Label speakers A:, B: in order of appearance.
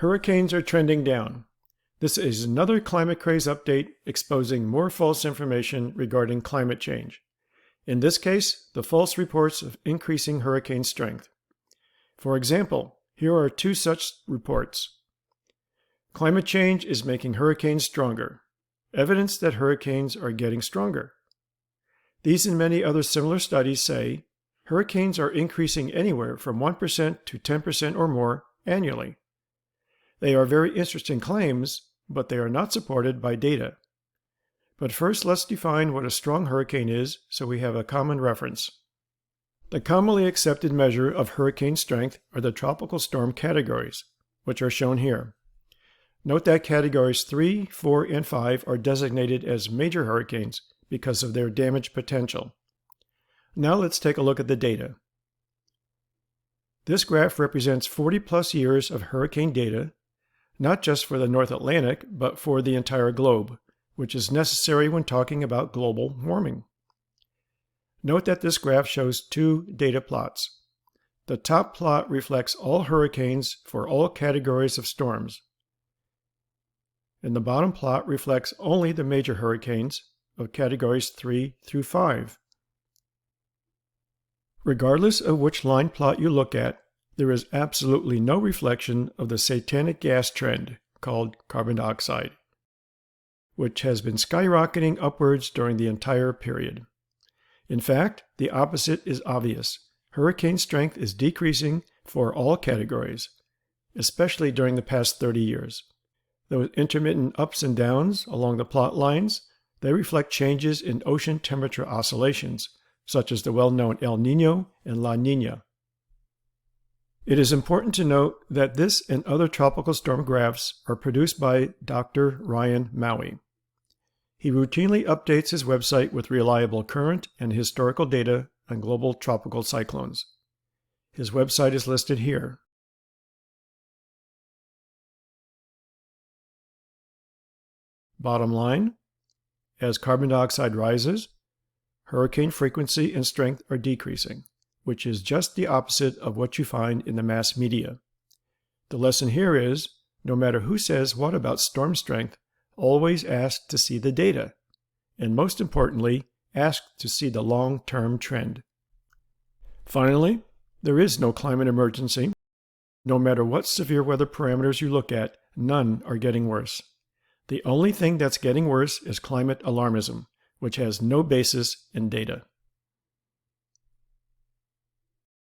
A: Hurricanes are trending down. This is another Climate Craze update exposing more false information regarding climate change. In this case, the false reports of increasing hurricane strength. For example, here are two such reports. Climate change is making hurricanes stronger. Evidence that hurricanes are getting stronger. These and many other similar studies say hurricanes are increasing anywhere from 1% to 10% or more annually. They are very interesting claims, but they are not supported by data. But first, let's define what a strong hurricane is so we have a common reference. The commonly accepted measure of hurricane strength are the tropical storm categories, which are shown here. Note that categories 3, 4, and 5 are designated as major hurricanes because of their damage potential. Now let's take a look at the data. This graph represents 40+ years of hurricane data, not just for the North Atlantic, but for the entire globe, which is necessary when talking about global warming. Note that this graph shows two data plots. The top plot reflects all hurricanes for all categories of storms, and the bottom plot reflects only the major hurricanes of categories 3 through 5. Regardless of which line plot you look at, there is absolutely no reflection of the satanic gas trend called carbon dioxide, which has been skyrocketing upwards during the entire period. In fact, the opposite is obvious. Hurricane strength is decreasing for all categories, especially during the past 30 years. Those intermittent ups and downs along the plot lines, they reflect changes in ocean temperature oscillations, such as the well-known El Niño and La Niña. It is important to note that this and other tropical storm graphs are produced by Dr. Ryan Maui. He routinely updates his website with reliable current and historical data on global tropical cyclones. His website is listed here. Bottom line, as carbon dioxide rises, hurricane frequency and strength are decreasing, which is just the opposite of what you find in the mass media. The lesson here is, no matter who says what about storm strength, always ask to see the data, and most importantly, ask to see the long-term trend. Finally, there is no climate emergency. No matter what severe weather parameters you look at, none are getting worse. The only thing that's getting worse is climate alarmism, which has no basis in data.